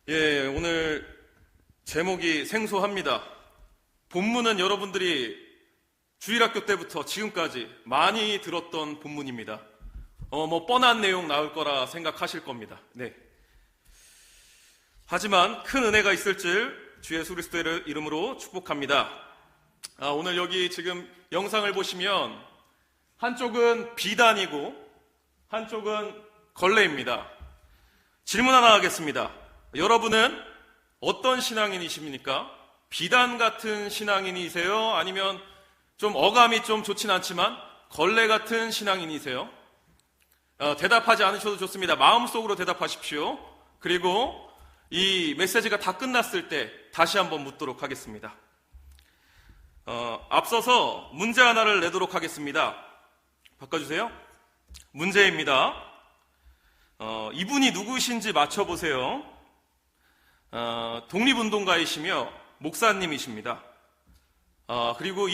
오늘 제목이 생소합니다. 본문은 여러분들이 주일학교 때부터 지금까지 많이 들었던 본문입니다. 뻔한 내용 나올 거라 생각하실 겁니다. 하지만 큰 은혜가 있을 줄 주 예수 그리스도의 이름으로 축복합니다. 오늘 여기 지금 영상을 보시면 한쪽은 비단이고 한쪽은 걸레입니다. 질문 하나 하겠습니다. 여러분은 어떤 신앙인이십니까? 비단 같은 신앙인이세요? 아니면 좀 어감이 좀 좋진 않지만 걸레 같은 신앙인이세요? 대답하지 않으셔도 좋습니다. 마음속으로 대답하십시오. 그리고 이 메시지가 다 끝났을 때 다시 한번 묻도록 하겠습니다. 앞서서 문제 하나를 내도록 하겠습니다. 바꿔주세요. 문제입니다. 이분이 누구신지 맞춰보세요. 독립운동가이시며 목사님이십니다. 그리고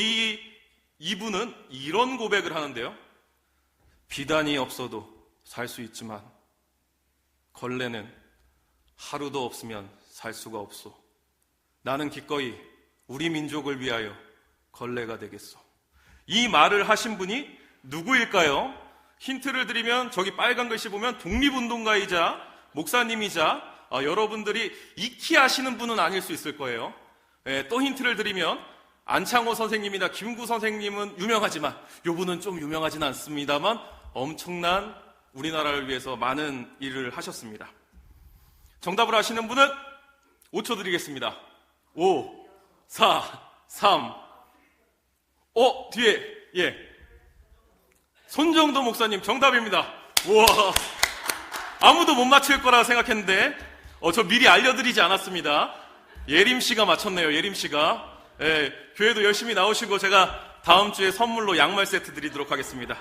이분은 이런 고백을 하는데요. 비단이 없어도 살 수 있지만 걸레는 하루도 없으면 살 수가 없소. 나는 기꺼이 우리 민족을 위하여 걸레가 되겠소. 이 말을 하신 분이 누구일까요? 힌트를 드리면 저기 빨간 글씨 보면 독립운동가이자 목사님이자 여러분들이 익히 아시는 분은 아닐 수 있을 거예요. 또 힌트를 드리면 안창호 선생님이나 김구 선생님은 유명하지만 이분은 좀 유명하진 않습니다만 엄청난 우리나라를 위해서 많은 일을 하셨습니다. 정답을 아시는 분은 5초 드리겠습니다. 5, 4, 3 뒤에 손정도 목사님 정답입니다. 우와, 아무도 못 맞힐 거라 생각했는데 저 미리 알려드리지 않았습니다. 예림씨가 맞췄네요. 예림씨가. 교회도 열심히 나오시고 제가 다음 주에 선물로 양말 세트 드리도록 하겠습니다.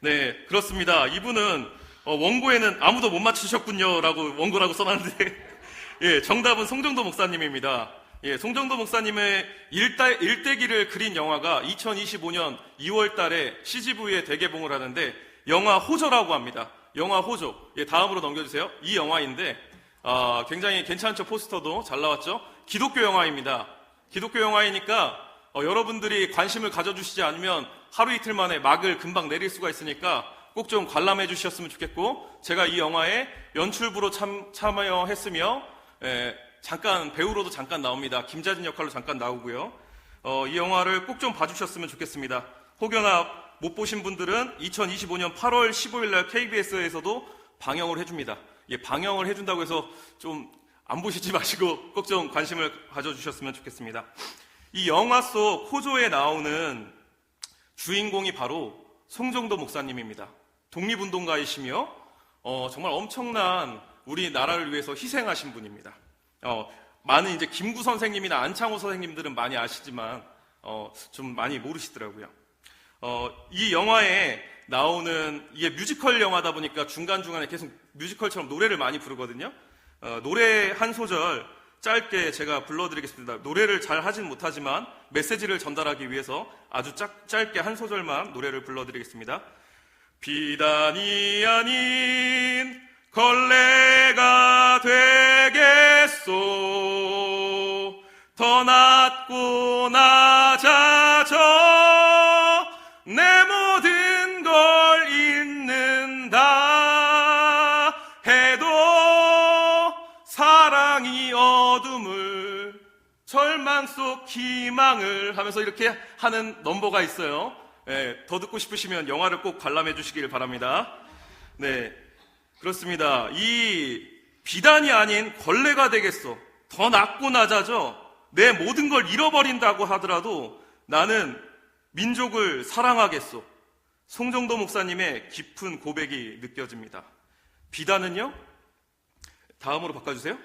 네, 그렇습니다. 이분은 원고에는 아무도 못 맞추셨군요 라고 원고라고 써놨는데 정답은 송정도 목사님입니다. 송정도 목사님의 일대기를 그린 영화가 2025년 2월 달에 CGV에 대개봉을 하는데 영화 호조라고 합니다. 영화 호조. 다음으로 넘겨주세요. 이 영화인데 굉장히 괜찮죠? 포스터도 잘 나왔죠? 기독교 영화입니다. 기독교 영화이니까 여러분들이 관심을 가져주시지 않으면 하루 이틀 만에 막을 금방 내릴 수가 있으니까 꼭 좀 관람해 주셨으면 좋겠고, 제가 이 영화에 연출부로 참여했으며 잠깐 배우로도 잠깐 나옵니다. 김자진 역할로 잠깐 나오고요. 이 영화를 꼭 좀 봐주셨으면 좋겠습니다. 혹여나 못 보신 분들은 2025년 8월 15일 날 KBS에서도 방영을 해줍니다. 방영을 해준다고 해서 좀 안 보시지 마시고 꼭 좀 관심을 가져주셨으면 좋겠습니다. 이 영화 속 호조에 나오는 주인공이 바로 송정도 목사님입니다. 독립운동가이시며 정말 엄청난 우리나라를 위해서 희생하신 분입니다. 많은 이제 김구 선생님이나 안창호 선생님들은 많이 아시지만 좀 많이 모르시더라고요. 이 영화에 나오는, 이게 뮤지컬 영화다 보니까 중간중간에 계속 뮤지컬처럼 노래를 많이 부르거든요. 노래 한 소절 짧게 제가 불러드리겠습니다. 노래를 잘 하진 못하지만 메시지를 전달하기 위해서 아주 짧게 한 소절만 노래를 불러드리겠습니다. 비단이 아닌 걸레가 되겠소. 더 낮고 낮아져 내 모든 걸 잃는다 해도 사랑이 어둠을 절망 속 희망을 하면서 이렇게 하는 넘버가 있어요. 더 듣고 싶으시면 영화를 꼭 관람해 주시길 바랍니다. 네, 그렇습니다. 이 비단이 아닌 걸레가 되겠어. 더 낮고 낮아져 내 모든 걸 잃어버린다고 하더라도 나는 민족을 사랑하겠소. 송정도 목사님의 깊은 고백이 느껴집니다. 비단은요, 다음으로 바꿔주세요.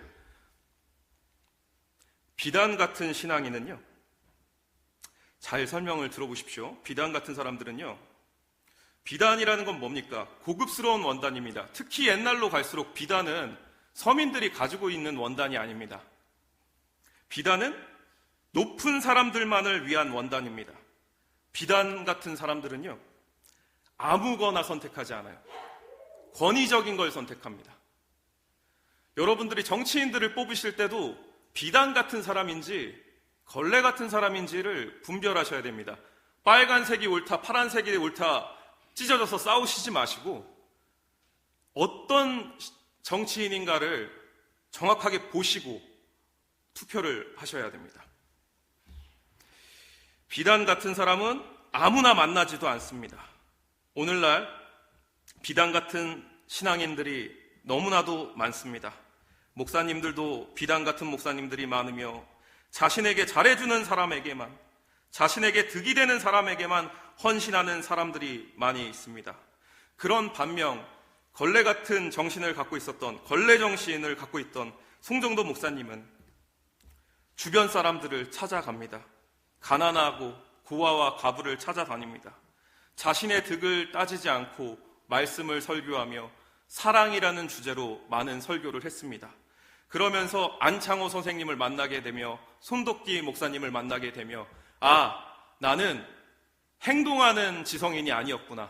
비단 같은 신앙인은요, 잘 설명을 들어보십시오. 비단 같은 사람들은요, 비단이라는 건 뭡니까? 고급스러운 원단입니다. 특히 옛날로 갈수록 비단은 서민들이 가지고 있는 원단이 아닙니다. 비단은 높은 사람들만을 위한 원단입니다. 비단 같은 사람들은요, 아무거나 선택하지 않아요. 권위적인 걸 선택합니다. 여러분들이 정치인들을 뽑으실 때도 비단 같은 사람인지 걸레 같은 사람인지를 분별하셔야 됩니다. 빨간색이 옳다, 파란색이 옳다 찢어져서 싸우시지 마시고 어떤 정치인인가를 정확하게 보시고 투표를 하셔야 됩니다. 비단 같은 사람은 아무나 만나지도 않습니다. 오늘날 비단 같은 신앙인들이 너무나도 많습니다. 목사님들도 비단 같은 목사님들이 많으며 자신에게 잘해주는 사람에게만, 자신에게 득이 되는 사람에게만 헌신하는 사람들이 많이 있습니다. 그런 반면 걸레 같은 정신을 갖고 있었던, 걸레 정신을 갖고 있던 송정도 목사님은 주변 사람들을 찾아갑니다. 가난하고 고아와 과부를 찾아다닙니다. 자신의 득을 따지지 않고 말씀을 설교하며 사랑이라는 주제로 많은 설교를 했습니다. 그러면서 안창호 선생님을 만나게 되며 손덕기 목사님을 만나게 되며 나는 행동하는 지성인이 아니었구나.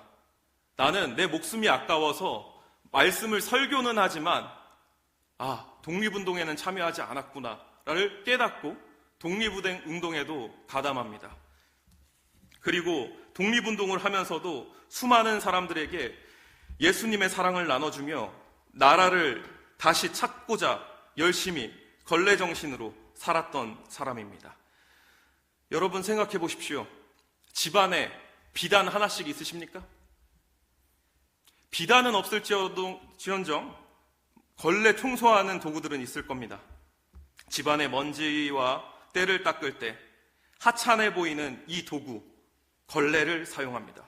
나는 내 목숨이 아까워서 말씀을 설교는 하지만 독립운동에는 참여하지 않았구나를 깨닫고 독립운동에도 가담합니다. 그리고 독립운동을 하면서도 수많은 사람들에게 예수님의 사랑을 나눠주며 나라를 다시 찾고자 열심히 걸레정신으로 살았던 사람입니다. 여러분 생각해 보십시오. 집안에 비단 하나씩 있으십니까? 비단은 없을지언정 걸레 청소하는 도구들은 있을 겁니다. 집안의 먼지와 때를 닦을 때 하찮아 보이는 이 도구, 걸레를 사용합니다.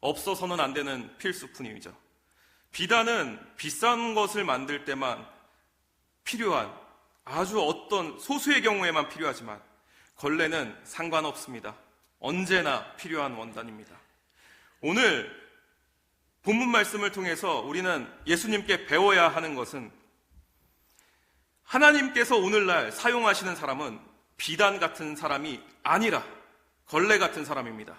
없어서는 안 되는 필수품이죠. 비단은 비싼 것을 만들 때만 필요한 아주 어떤 소수의 경우에만 필요하지만 걸레는 상관없습니다. 언제나 필요한 원단입니다. 오늘 본문 말씀을 통해서 우리는 예수님께 배워야 하는 것은 하나님께서 오늘날 사용하시는 사람은 비단 같은 사람이 아니라 걸레 같은 사람입니다.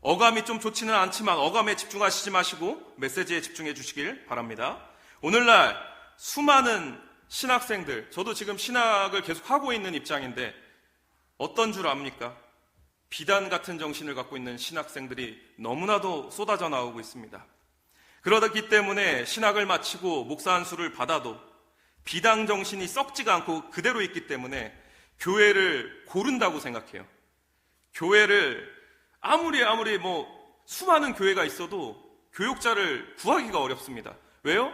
어감이 좀 좋지는 않지만 어감에 집중하시지 마시고 메시지에 집중해 주시길 바랍니다. 오늘날 수많은 신학생들, 저도 지금 신학을 계속 하고 있는 입장인데 어떤 줄 압니까? 비단 같은 정신을 갖고 있는 신학생들이 너무나도 쏟아져 나오고 있습니다. 그러기 때문에 신학을 마치고 목사 안수를 받아도 비단 정신이 썩지가 않고 그대로 있기 때문에 교회를 고른다고 생각해요. 교회를 아무리 수많은 교회가 있어도 교육자를 구하기가 어렵습니다. 왜요?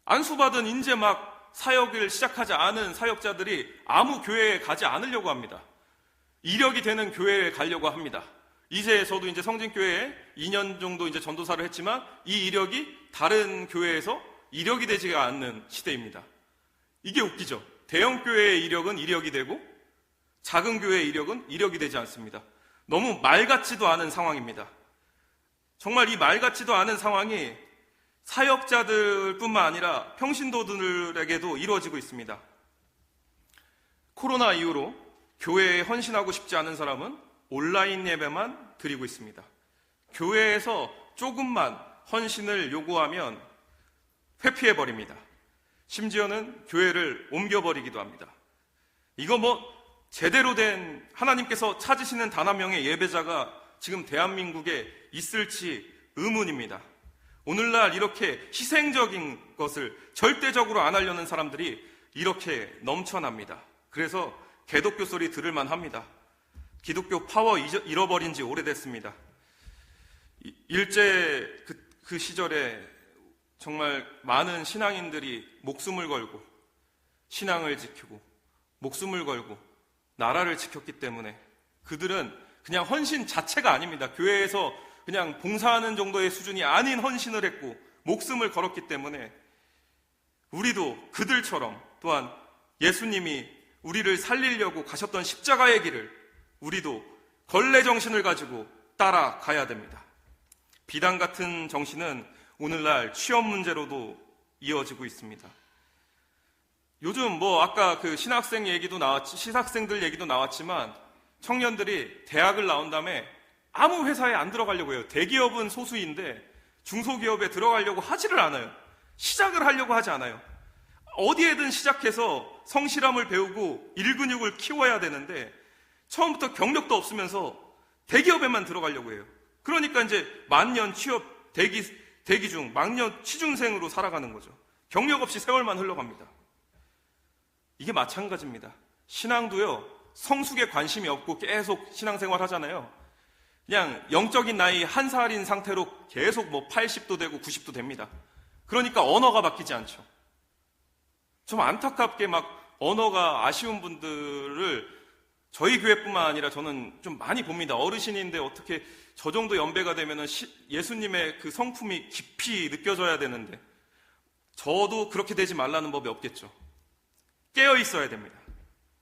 안수받은 이제 막 사역을 시작하지 않은 사역자들이 아무 교회에 가지 않으려고 합니다. 이력이 되는 교회에 가려고 합니다. 저도 이제 성진교회에 2년 정도 이제 전도사를 했지만 이 이력이 다른 교회에서 이력이 되지가 않는 시대입니다. 이게 웃기죠. 대형 교회의 이력은 이력이 되고 작은 교회의 이력은 이력이 되지 않습니다. 너무 말 같지도 않은 상황입니다. 정말 이 말 같지도 않은 상황이 사역자들뿐만 아니라 평신도들에게도 이루어지고 있습니다. 코로나 이후로 교회에 헌신하고 싶지 않은 사람은 온라인 예배만 드리고 있습니다. 교회에서 조금만 헌신을 요구하면 회피해버립니다. 심지어는 교회를 옮겨버리기도 합니다. 이거 제대로 된 하나님께서 찾으시는 단 한 명의 예배자가 지금 대한민국에 있을지 의문입니다. 오늘날 이렇게 희생적인 것을 절대적으로 안 하려는 사람들이 이렇게 넘쳐납니다. 그래서 개독교 소리 들을만 합니다. 기독교 파워 잃어버린 지 오래됐습니다. 일제 그 시절에 정말 많은 신앙인들이 목숨을 걸고 신앙을 지키고 목숨을 걸고 나라를 지켰기 때문에 그들은 그냥 헌신 자체가 아닙니다. 교회에서 그냥 봉사하는 정도의 수준이 아닌 헌신을 했고 목숨을 걸었기 때문에 우리도 그들처럼 또한 예수님이 우리를 살리려고 가셨던 십자가의 길을 우리도 걸레 정신을 가지고 따라가야 됩니다. 비단 같은 정신은 오늘날 취업 문제로도 이어지고 있습니다. 요즘 아까 그 신학생 얘기도 신학생들 얘기도 나왔지만 청년들이 대학을 나온 다음에 아무 회사에 안 들어가려고 해요. 대기업은 소수인데 중소기업에 들어가려고 하지를 않아요. 시작을 하려고 하지 않아요. 어디에든 시작해서 성실함을 배우고 일근육을 키워야 되는데 처음부터 경력도 없으면서 대기업에만 들어가려고 해요. 그러니까 이제 만년 취업 대기 중 만년 취준생으로 살아가는 거죠. 경력 없이 세월만 흘러갑니다. 이게 마찬가지입니다. 신앙도요, 성숙에 관심이 없고 계속 신앙생활 하잖아요. 그냥 영적인 나이 한 살인 상태로 계속 80도 되고 90도 됩니다. 그러니까 언어가 바뀌지 않죠. 좀 안타깝게 언어가 아쉬운 분들을 저희 교회뿐만 아니라 저는 좀 많이 봅니다. 어르신인데 어떻게 저 정도 연배가 되면은 예수님의 그 성품이 깊이 느껴져야 되는데 저도 그렇게 되지 말라는 법이 없겠죠. 깨어 있어야 됩니다.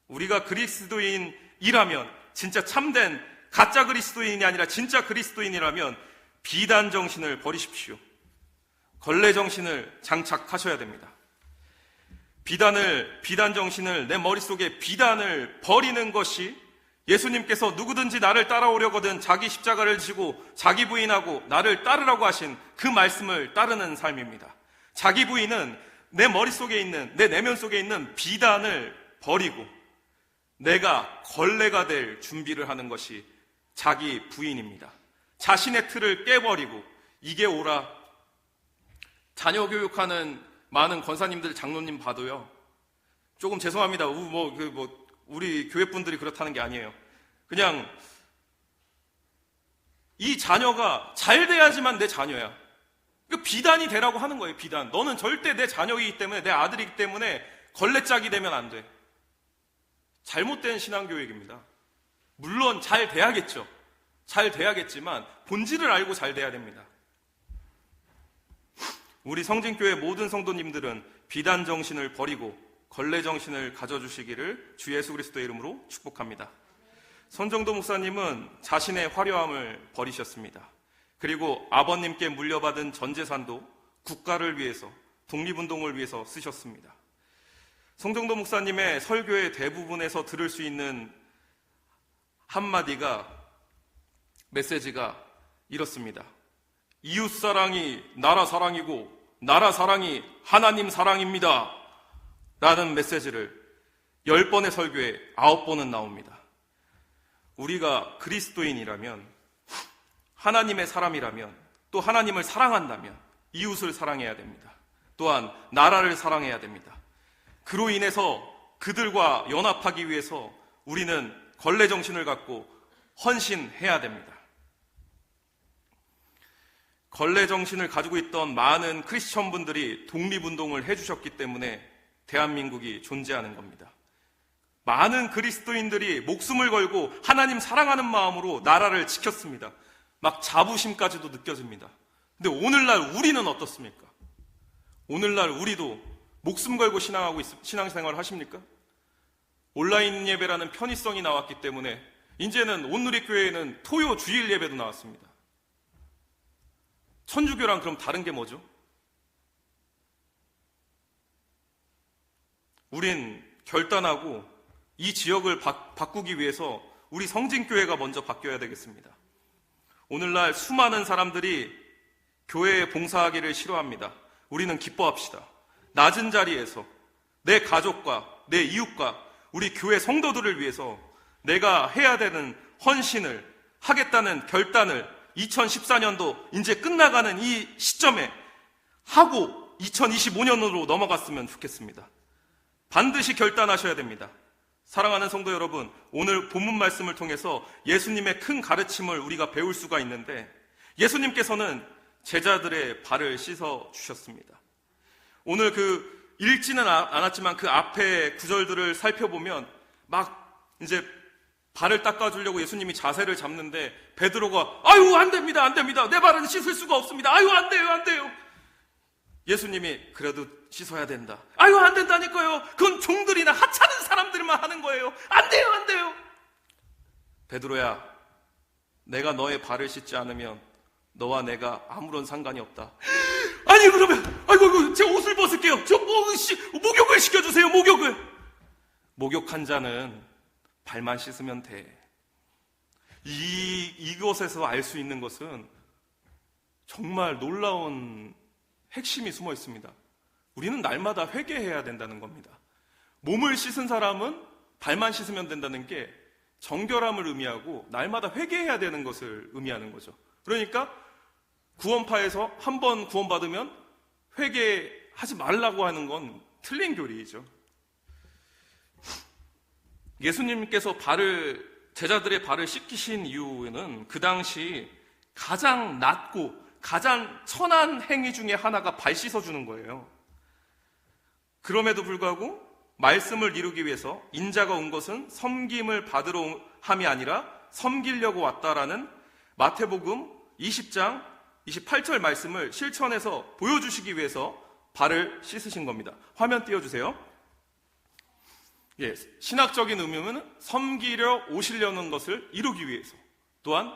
우리가 그리스도인이라면, 진짜 참된 가짜 그리스도인이 아니라 진짜 그리스도인이라면 비단 정신을 버리십시오. 걸레 정신을 장착하셔야 됩니다. 비단 정신을, 내 머릿속에 비단을 버리는 것이 예수님께서 누구든지 나를 따라오려거든 자기 십자가를 지고 자기 부인하고 나를 따르라고 하신 그 말씀을 따르는 삶입니다. 자기 부인은 내 머릿속에 있는, 내 내면 속에 있는 비단을 버리고 내가 걸레가 될 준비를 하는 것이 자기 부인입니다. 자신의 틀을 깨버리고 이게 옳아. 자녀 교육하는 많은 권사님들, 장로님 봐도요, 조금 죄송합니다. 우리 교회 분들이 그렇다는 게 아니에요. 그냥 이 자녀가 잘 돼야지만 내 자녀야. 비단이 되라고 하는 거예요. 비단. 너는 절대 내 자녀이기 때문에, 내 아들이기 때문에 걸레짝이 되면 안 돼. 잘못된 신앙교육입니다. 물론 잘 돼야겠죠. 잘 돼야겠지만 본질을 알고 잘 돼야 됩니다. 우리 성진교회 모든 성도님들은 비단 정신을 버리고 걸레 정신을 가져주시기를 주 예수 그리스도의 이름으로 축복합니다. 선정도 목사님은 자신의 화려함을 버리셨습니다. 그리고 아버님께 물려받은 전 재산도 국가를 위해서, 독립운동을 위해서 쓰셨습니다. 성정도 목사님의 설교의 대부분에서 들을 수 있는 한마디가, 메시지가 이렇습니다. 이웃사랑이 나라 사랑이고 나라 사랑이 하나님 사랑입니다. 라는 메시지를 10번의 설교에 9번은 나옵니다. 우리가 그리스도인이라면, 하나님의 사람이라면, 또 하나님을 사랑한다면 이웃을 사랑해야 됩니다. 또한 나라를 사랑해야 됩니다. 그로 인해서 그들과 연합하기 위해서 우리는 걸레 정신을 갖고 헌신해야 됩니다. 걸레 정신을 가지고 있던 많은 크리스천 분들이 독립운동을 해주셨기 때문에 대한민국이 존재하는 겁니다. 많은 그리스도인들이 목숨을 걸고 하나님 사랑하는 마음으로 나라를 지켰습니다. 자부심까지도 느껴집니다. 근데 오늘날 우리는 어떻습니까? 오늘날 우리도 목숨 걸고 신앙생활을 하십니까? 온라인 예배라는 편의성이 나왔기 때문에 이제는 온누리교회에는 토요 주일 예배도 나왔습니다. 천주교랑 그럼 다른 게 뭐죠? 우린 결단하고 이 지역을 바꾸기 위해서 우리 성진교회가 먼저 바뀌어야 되겠습니다. 오늘날 수많은 사람들이 교회에 봉사하기를 싫어합니다. 우리는 기뻐합시다. 낮은 자리에서 내 가족과 내 이웃과 우리 교회 성도들을 위해서 내가 해야 되는 헌신을 하겠다는 결단을 2014년도 이제 끝나가는 이 시점에 하고 2025년으로 넘어갔으면 좋겠습니다. 반드시 결단하셔야 됩니다. 사랑하는 성도 여러분, 오늘 본문 말씀을 통해서 예수님의 큰 가르침을 우리가 배울 수가 있는데, 예수님께서는 제자들의 발을 씻어 주셨습니다. 오늘 읽지는 않았지만 그 앞에 구절들을 살펴보면 이제 발을 닦아주려고 예수님이 자세를 잡는데 베드로가 아유 안 됩니다, 안 됩니다. 내 발은 씻을 수가 없습니다. 아유 안 돼요, 안 돼요. 예수님이 그래도 씻어야 된다. 아유 안 된다니까요. 그건 종들이나 하찮은 사람들만 하는 거예요. 안 돼요, 안 돼요. 베드로야, 내가 너의 발을 씻지 않으면 너와 내가 아무런 상관이 없다. 아니 그러면 아이고 제 옷을 벗을게요. 저 목욕을 시켜주세요. 목욕한 자는 발만 씻으면 돼. 이것에서 알 수 있는 것은 정말 놀라운 핵심이 숨어 있습니다. 우리는 날마다 회개해야 된다는 겁니다. 몸을 씻은 사람은 발만 씻으면 된다는 게 정결함을 의미하고 날마다 회개해야 되는 것을 의미하는 거죠. 그러니까 구원파에서 한 번 구원받으면 회개하지 말라고 하는 건 틀린 교리이죠. 예수님께서 제자들의 발을 씻기신 이유는 그 당시 가장 낮고 가장 천한 행위 중에 하나가 발 씻어주는 거예요. 그럼에도 불구하고 말씀을 이루기 위해서 인자가 온 것은 섬김을 받으러 함이 아니라 섬기려고 왔다라는 마태복음 20장 28절 말씀을 실천해서 보여주시기 위해서 발을 씻으신 겁니다. 화면 띄워주세요. 예, 신학적인 의미는 섬기려 오시려는 것을 이루기 위해서, 또한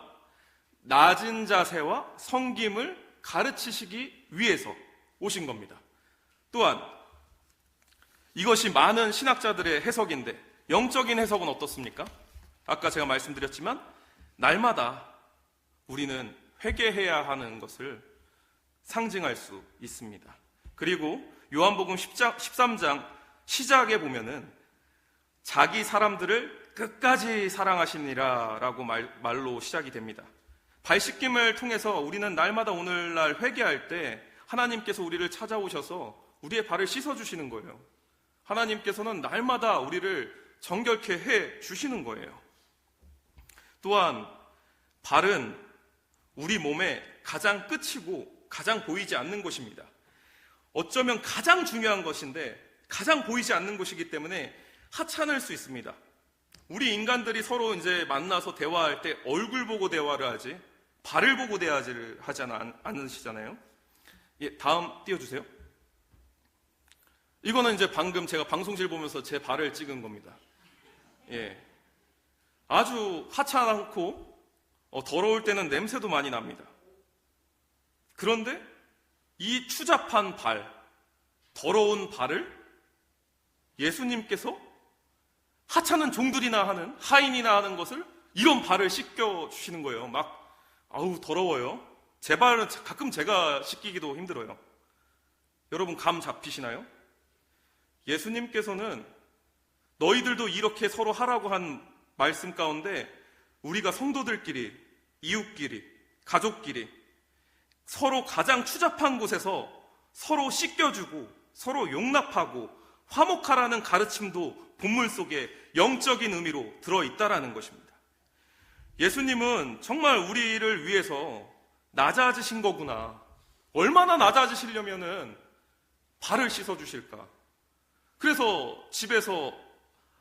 낮은 자세와 섬김을 가르치시기 위해서 오신 겁니다. 또한 이것이 많은 신학자들의 해석인데 영적인 해석은 어떻습니까? 아까 제가 말씀드렸지만 날마다 우리는 회개해야 하는 것을 상징할 수 있습니다. 그리고 요한복음 13장 시작에 보면은 자기 사람들을 끝까지 사랑하시니라 라고 말로 시작이 됩니다. 발 씻김을 통해서 우리는 날마다 오늘날 회개할 때 하나님께서 우리를 찾아오셔서 우리의 발을 씻어주시는 거예요. 하나님께서는 날마다 우리를 정결케 해 주시는 거예요. 또한 발은 우리 몸의 가장 끝이고 가장 보이지 않는 곳입니다. 어쩌면 가장 중요한 것인데 가장 보이지 않는 곳이기 때문에 하찮을 수 있습니다. 우리 인간들이 서로 이제 만나서 대화할 때 얼굴 보고 대화를 하지 발을 보고 대화를 하지 않으시잖아요. 예, 다음 띄워주세요. 이거는 이제 방금 제가 방송실 보면서 제 발을 찍은 겁니다. 예, 아주 하찮고 더러울 때는 냄새도 많이 납니다. 그런데 이 추잡한 발, 더러운 발을 예수님께서 하찮은 종들이나 하는, 하인이나 하는 것을 이런 발을 씻겨주시는 거예요. 막 아우 더러워요. 제 발은 가끔 제가 씻기기도 힘들어요. 여러분 감 잡히시나요? 예수님께서는 너희들도 이렇게 서로 하라고 한 말씀 가운데 우리가 성도들끼리, 이웃끼리, 가족끼리 서로 가장 추잡한 곳에서 서로 씻겨주고 서로 용납하고 화목하라는 가르침도 본문 속에 영적인 의미로 들어있다라는 것입니다. 예수님은 정말 우리를 위해서 낮아지신 거구나. 얼마나 낮아지시려면은 발을 씻어주실까. 그래서 집에서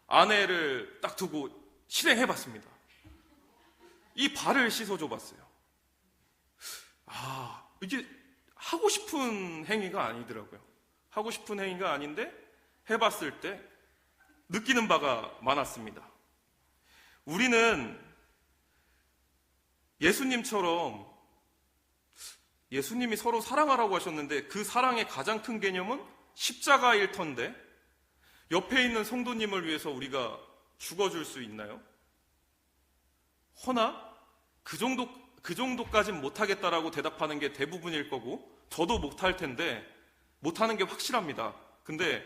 아내를 딱 두고 실행해봤습니다. 이 발을 씻어줘봤어요. 이게 하고 싶은 행위가 아니더라고요. 하고 싶은 행위가 아닌데 해봤을 때 느끼는 바가 많았습니다. 우리는 예수님처럼 예수님이 서로 사랑하라고 하셨는데 그 사랑의 가장 큰 개념은 십자가일 터인데 옆에 있는 성도님을 위해서 우리가 죽어줄 수 있나요? 허나 그 정도까진 못하겠다라고 대답하는 게 대부분일 거고 저도 못할 텐데 못하는 게 확실합니다. 근데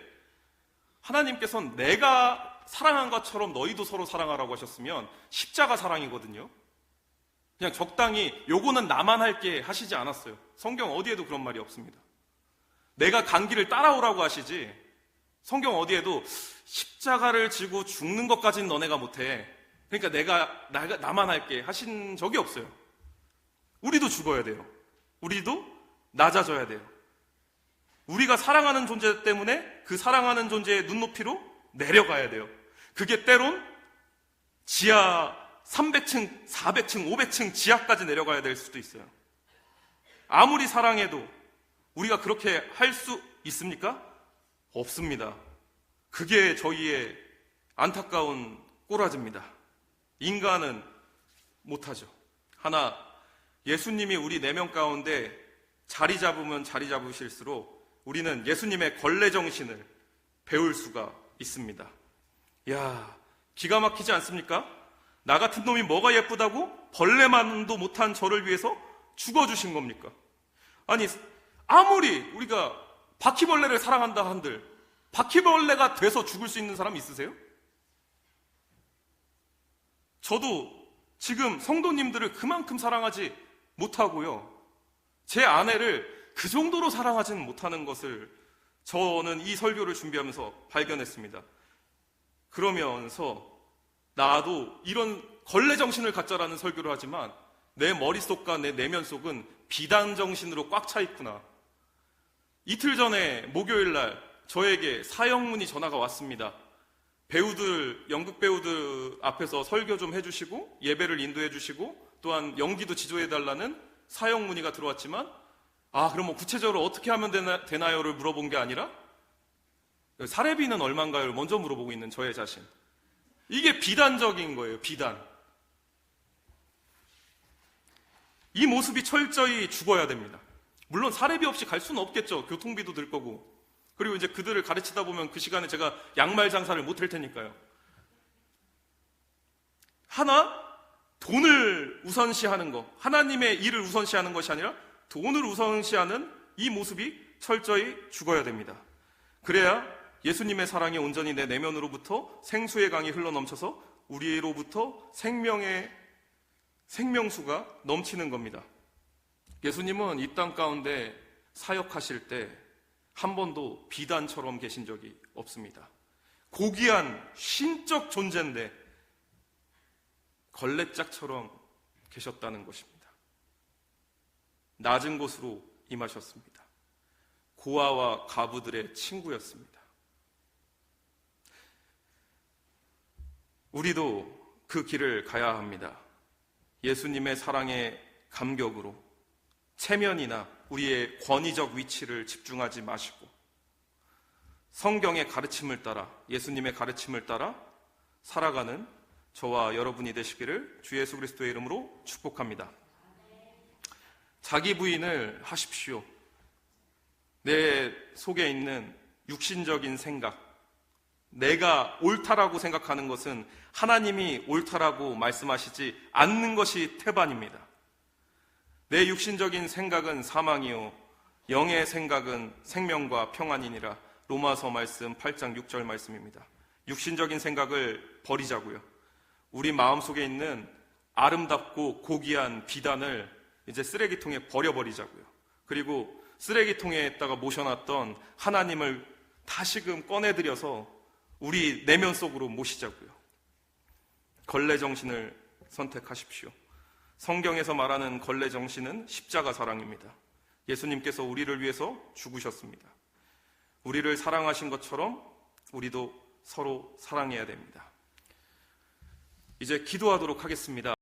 하나님께서는 내가 사랑한 것처럼 너희도 서로 사랑하라고 하셨으면 십자가 사랑이거든요. 그냥 적당히 요거는 나만 할게 하시지 않았어요. 성경 어디에도 그런 말이 없습니다. 내가 간 길을 따라오라고 하시지 성경 어디에도 십자가를 지고 죽는 것까지는 너네가 못해. 그러니까 나만 할게 하신 적이 없어요. 우리도 죽어야 돼요. 우리도 낮아져야 돼요. 우리가 사랑하는 존재 때문에 그 사랑하는 존재의 눈높이로 내려가야 돼요. 그게 때론 지하 300층, 400층, 500층 지하까지 내려가야 될 수도 있어요. 아무리 사랑해도 우리가 그렇게 할 수 있습니까? 없습니다. 그게 저희의 안타까운 꼬라지입니다. 인간은 못하죠. 하나, 예수님이 우리 4명 가운데 자리 잡으면 자리 잡으실수록 우리는 예수님의 걸레 정신을 배울 수가 있습니다. 이야, 기가 막히지 않습니까? 나 같은 놈이 뭐가 예쁘다고 벌레만도 못한 저를 위해서 죽어주신 겁니까? 아니, 아무리 우리가 바퀴벌레를 사랑한다 한들 바퀴벌레가 돼서 죽을 수 있는 사람 있으세요? 저도 지금 성도님들을 그만큼 사랑하지 못하고요. 제 아내를 그 정도로 사랑하지는 못하는 것을 저는 이 설교를 준비하면서 발견했습니다. 그러면서 나도 이런 걸레 정신을 갖자라는 설교를 하지만 내 머릿속과 내 내면 속은 비단 정신으로 꽉 차 있구나. 이틀 전에 목요일 날 저에게 사형문이 전화가 왔습니다. 배우들, 연극 배우들 앞에서 설교 좀 해주시고 예배를 인도해 주시고 또한 연기도 지도해달라는 사형 문의가 들어왔지만 그럼 뭐 구체적으로 어떻게 하면 되나요를 물어본 게 아니라 사례비는 얼마인가요를 먼저 물어보고 있는 저의 자신. 이게 비단적인 거예요. 비단. 이 모습이 철저히 죽어야 됩니다. 물론 사례비 없이 갈 수는 없겠죠. 교통비도 들 거고. 그리고 이제 그들을 가르치다 보면 그 시간에 제가 양말 장사를 못 할 테니까요. 하나, 돈을 우선시하는 거, 하나님의 일을 우선시하는 것이 아니라 돈을 우선시하는 이 모습이 철저히 죽어야 됩니다. 그래야 예수님의 사랑이 온전히 내 내면으로부터 생수의 강이 흘러넘쳐서 우리로부터 생명수가 넘치는 겁니다. 예수님은 이 땅 가운데 사역하실 때 한 번도 비단처럼 계신 적이 없습니다. 고귀한 신적 존재인데 걸레짝처럼 계셨다는 것입니다. 낮은 곳으로 임하셨습니다. 고아와 가부들의 친구였습니다. 우리도 그 길을 가야 합니다. 예수님의 사랑의 감격으로 체면이나 우리의 권위적 위치를 집중하지 마시고 성경의 가르침을 따라, 예수님의 가르침을 따라 살아가는 저와 여러분이 되시기를 주 예수 그리스도의 이름으로 축복합니다. 자기 부인을 하십시오. 내 속에 있는 육신적인 생각, 내가 옳다라고 생각하는 것은 하나님이 옳다라고 말씀하시지 않는 것이 태반입니다. 내 육신적인 생각은 사망이요 영의 생각은 생명과 평안이니라. 로마서 말씀 8장 6절 말씀입니다. 육신적인 생각을 버리자고요. 우리 마음속에 있는 아름답고 고귀한 비단을 이제 쓰레기통에 버려버리자고요. 그리고 쓰레기통에다가 모셔놨던 하나님을 다시금 꺼내들여서 우리 내면 속으로 모시자고요. 걸레 정신을 선택하십시오. 성경에서 말하는 걸레 정신은 십자가 사랑입니다. 예수님께서 우리를 위해서 죽으셨습니다. 우리를 사랑하신 것처럼 우리도 서로 사랑해야 됩니다. 이제 기도하도록 하겠습니다.